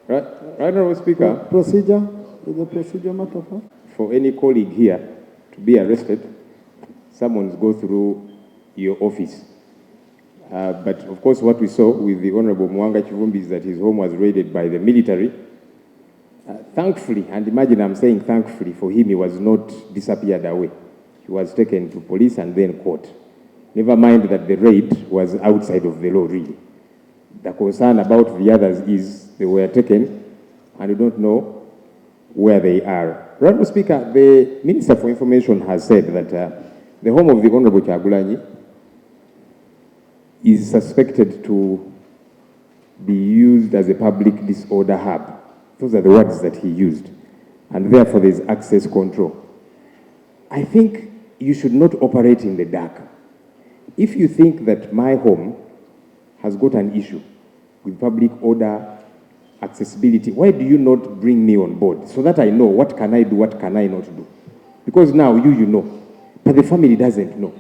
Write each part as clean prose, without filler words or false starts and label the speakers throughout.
Speaker 1: Right, Honourable Speaker.
Speaker 2: Procedure, the procedure matter for?
Speaker 1: For any colleague here to be arrested, someone's go through your office. But of course, what we saw with the Honourable Mwanga Chivumbi is that his home was raided by the military. Thankfully, and imagine I'm saying thankfully, for him, he was not disappeared away. He was taken to police and then court. Never mind that the raid was outside of the law, really. The concern about the others is they were taken and we don't know where they are. Honourable Speaker, the Minister for Information has said that the home of the Honourable Kyagulanyi is suspected to be used as a public disorder hub. Those are the words that he used. And therefore, there's access control. I think you should not operate in the dark. If you think that my home has got an issue with public order, accessibility, why do you not bring me on board so that I know what can I do, what can I not do? Because now you know, but the family doesn't know.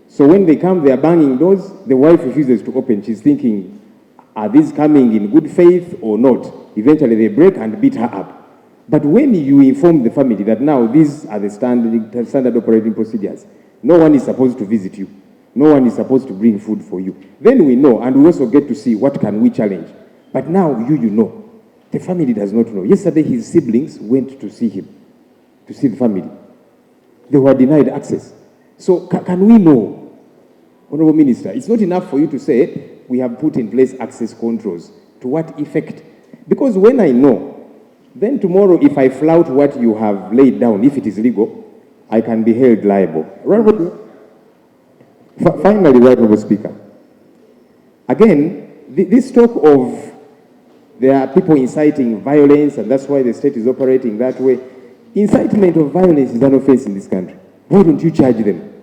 Speaker 1: So when they come, they are banging doors, the wife refuses to open. She's thinking, are these coming in good faith or not? Eventually they break and beat her up. But when you inform the family that now these are the standard operating procedures, no one is supposed to visit you, no one is supposed to bring food for you, then we know, and we also get to see what can we challenge. But now you know. The family does not know. Yesterday his siblings went to see him, to see the family. They were denied access. So can we know, Honourable Minister, it's not enough for you to say we have put in place access controls. To what effect? Because when I know, then tomorrow if I flout what you have laid down, if it is legal, I can be held liable. Finally, Honourable Speaker, again, this talk of there are people inciting violence and that's why the state is operating that way. Incitement of violence is an offense in this country. Why don't you charge them?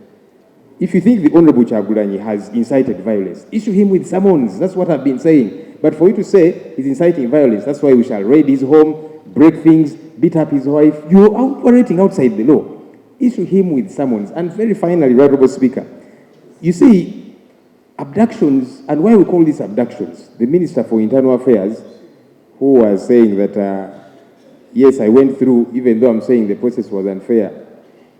Speaker 1: If you think the Honourable Kyagulanyi has incited violence, issue him with summons. That's what I've been saying. But for you to say he's inciting violence, that's why we shall raid his home, break things, beat up his wife. You're operating outside the law. Issue him with summons. And very finally, Honourable Speaker, you see, abductions, and why we call these abductions, the Minister for Internal Affairs, who was saying that, yes, I went through, even though I'm saying the process was unfair.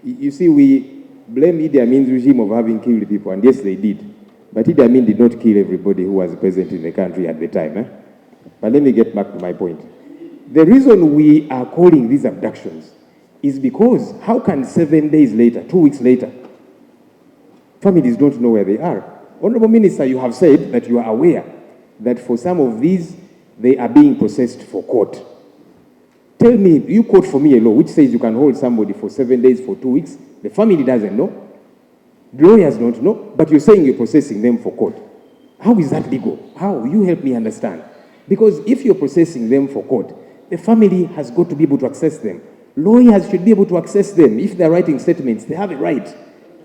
Speaker 1: You see, we blame Idi Amin's regime of having killed people, and yes, they did. But Idi Amin did not kill everybody who was present in the country at the time. But let me get back to my point. The reason we are calling these abductions is because how can 7 days later, 2 weeks later, families don't know where they are? Honourable Minister, you have said that you are aware that for some of these, they are being processed for court. Tell me, you quote for me a law which says you can hold somebody for 7 days, for 2 weeks. The family doesn't know. The lawyers don't know. But you're saying you're processing them for court. How is that legal? How? You help me understand. Because if you're processing them for court, the family has got to be able to access them. Lawyers should be able to access them. If they're writing statements, they have a right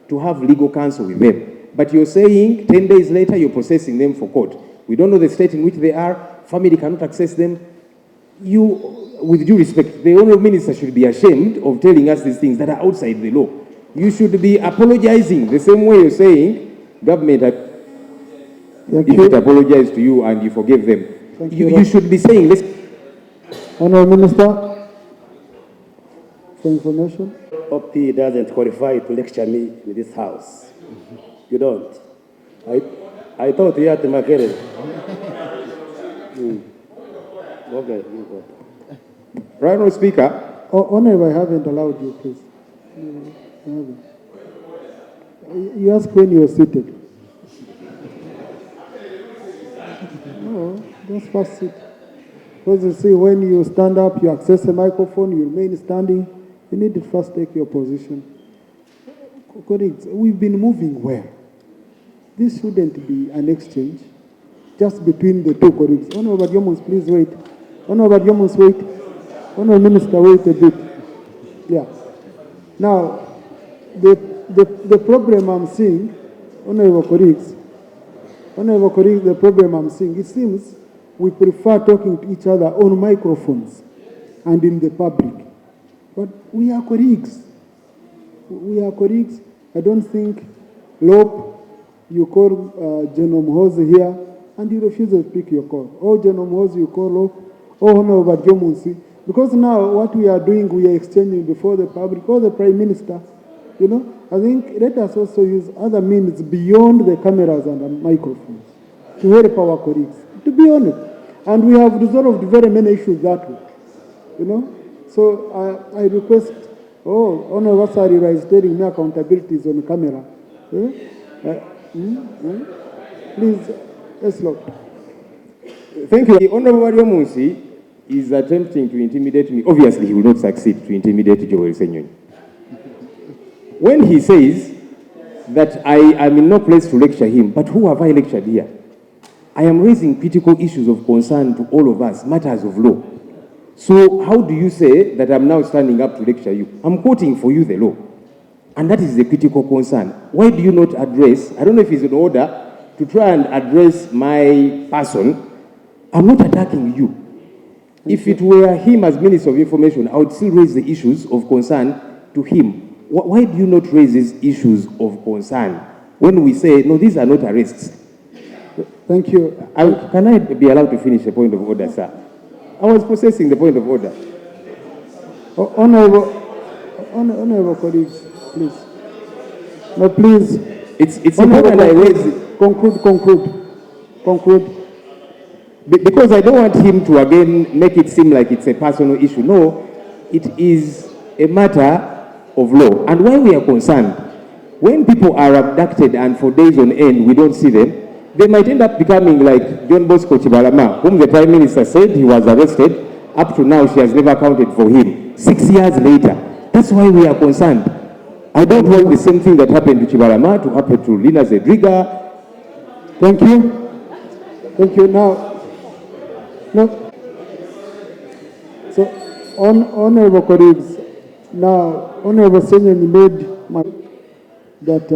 Speaker 1: to have legal counsel with them. But you're saying 10 days later, you're processing them for court. We don't know the state in which they are. Family cannot access them. You, with due respect, the Honourable Minister should be ashamed of telling us these things that are outside the law. You should be apologizing the same way you're saying government, if it apologized to you and you forgave them, you should be saying, let's...
Speaker 2: Honourable Minister for Information.
Speaker 3: OP doesn't qualify to lecture me in this house. You don't. I thought you had the Makere. Okay, you go.
Speaker 1: Right, Honourable Speaker.
Speaker 2: Honourable, I haven't allowed you, please. You ask when you're seated. No, just first sit. Because you see, when you stand up, you access the microphone, you remain standing, you need to first take your position. Colleagues, we've been moving well. This shouldn't be an exchange just between the two colleagues. Honourable Yomons, please wait. Honourable Yomons, wait. Honourable Minister, wait a bit. Yeah. Now, the problem I'm seeing, Honourable colleagues, the problem I'm seeing, it seems we prefer talking to each other on microphones and in the public. But we are colleagues. We are colleagues. I don't think, Lop, you call General Mhozi here, and you refuse to pick your call. Or General Mhozi, you call Lop, Oh no, but Jomunsi. Because now what we are doing, we are exchanging before the public or the Prime Minister. You know, I think let us also use other means beyond the cameras and the microphones to help our colleagues, to be honest. And we have resolved very many issues that way. You know, so I request, Honorable Sarira is telling me accountability is on camera. Please, Us-Lop.
Speaker 1: Thank you. Honorable Wariomunsi is attempting to intimidate me. Obviously, he will not succeed to intimidate Joel Senyonyi. When he says that I am in no place to lecture him, but who have I lectured here? I am raising critical issues of concern to all of us, matters of law. So how do you say that I'm now standing up to lecture you? I'm quoting for you the law. And that is the critical concern. Why do you not address, I don't know if it's in order to try and address my person. I'm not attacking you. If it were him as Minister of Information, I would still raise the issues of concern to him. Why do you not raise these issues of concern when we say, no, these are not arrests?
Speaker 2: Thank you.
Speaker 1: Can I be allowed to finish the point of order, sir? I was processing the point of order.
Speaker 2: Honorable colleagues, please. No, please.
Speaker 1: It's important I raise.
Speaker 2: Conclude.
Speaker 1: Because I don't want him to again make it seem like it's a personal issue. No, it is a matter of law. And why we are concerned, when people are abducted and for days on end we don't see them, they might end up becoming like John Bosco Chibalama, whom the Prime Minister said he was arrested. Up to now, she has never accounted for him. 6 years later. That's why we are concerned. I don't want the same thing that happened to Chibalama to happen to Lina Zedriga.
Speaker 2: Thank you. Thank you. Now, no. So, honorable colleagues, now, Honorable Senyonyi made that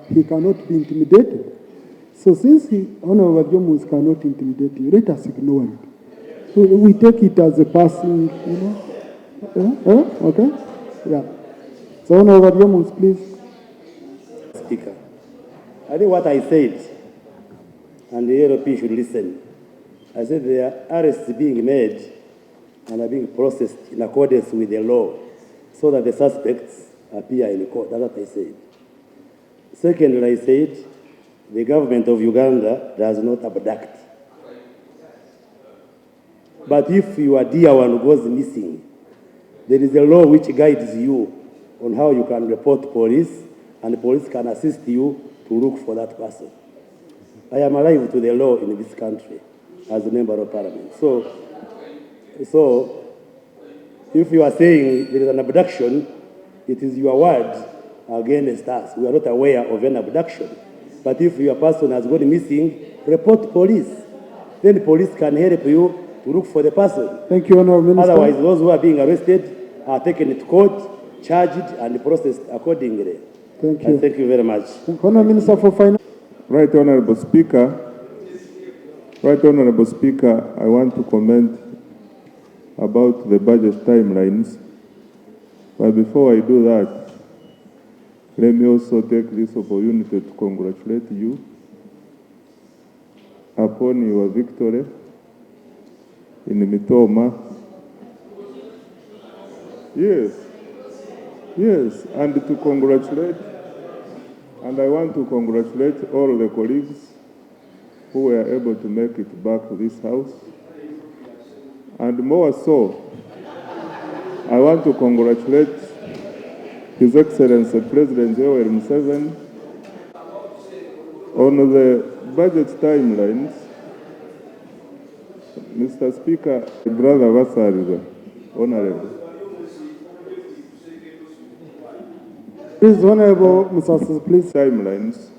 Speaker 2: he cannot be intimidated. So since Honorable Jomunsi cannot intimidate you, let us ignore it. We take it as a passing, okay? Yeah. So Honorable Jomunsi, please.
Speaker 3: Speaker, I think what I said, and the LP should listen, I said there are arrests being made and are being processed in accordance with the law so that the suspects appear in court. That's what I said. Secondly, I said the government of Uganda does not abduct. But if your dear one goes missing, there is a law which guides you on how you can report police, and the police can assist you to look for that person. I am alive to the law in this country as a member of Parliament. So if you are saying there is an abduction, it is your word against us. We are not aware of an abduction. But if your person has gone missing, report police. Then the police can help you to look for the person.
Speaker 2: Thank you, Honorable Minister.
Speaker 3: Otherwise, those who are being arrested are taken to court, charged, and processed accordingly.
Speaker 2: Thank you.
Speaker 3: And thank you very much.
Speaker 2: Honorable Minister for Finance.
Speaker 4: Right Honorable Speaker, I want to comment about the budget timelines. But before I do that, let me also take this opportunity to congratulate you upon your victory in Mitoma. Yes, and to congratulate, and I want to congratulate all the colleagues who were able to make it back to this house. And more so, I want to congratulate His Excellency President Yoweri Museveni on the budget timelines. Mr. Speaker, Brother Vasariza, Honorable.
Speaker 2: Please, Honorable Mr. please.
Speaker 4: Timelines.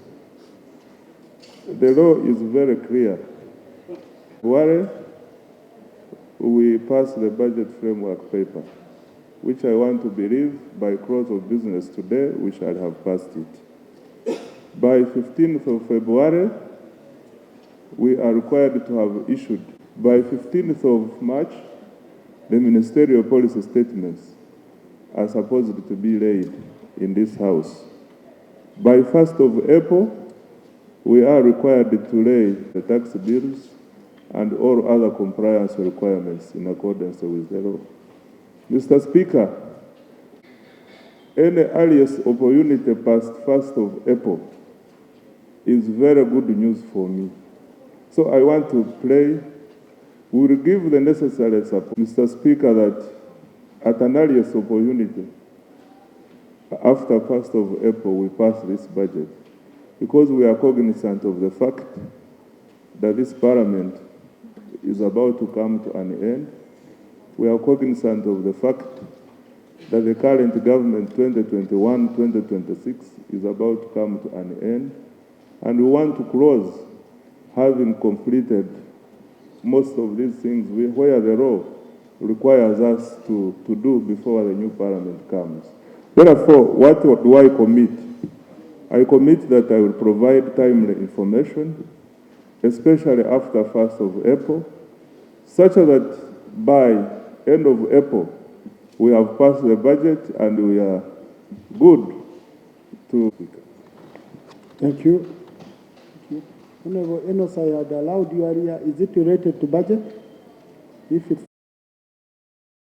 Speaker 4: The law is very clear. Where we pass the budget framework paper, which I want to believe by close of business today, we shall have passed it. By 15th of February, we are required to have issued. By 15th of March, the ministerial policy statements are supposed to be laid in this House. By 1st of April, we are required to lay the tax bills and all other compliance requirements in accordance with the law. Mr. Speaker, any earliest opportunity past 1st of April is very good news for me. So I want to pray, we will give the necessary support, Mr. Speaker, that at an earliest opportunity, after 1st of April, we pass this budget, because we are cognizant of the fact that this Parliament is about to come to an end. We are cognizant of the fact that the current government 2021-2026 is about to come to an end, and we want to close having completed most of these things where the law requires us to do before the new Parliament comes. Therefore, what do I commit? I commit that I will provide timely information, especially after 1st of April, such that by end of April, we have passed the budget and we are good to...
Speaker 2: Thank you. Thank you. Honorable Enos, I had allowed you earlier. Is it related to budget? If it's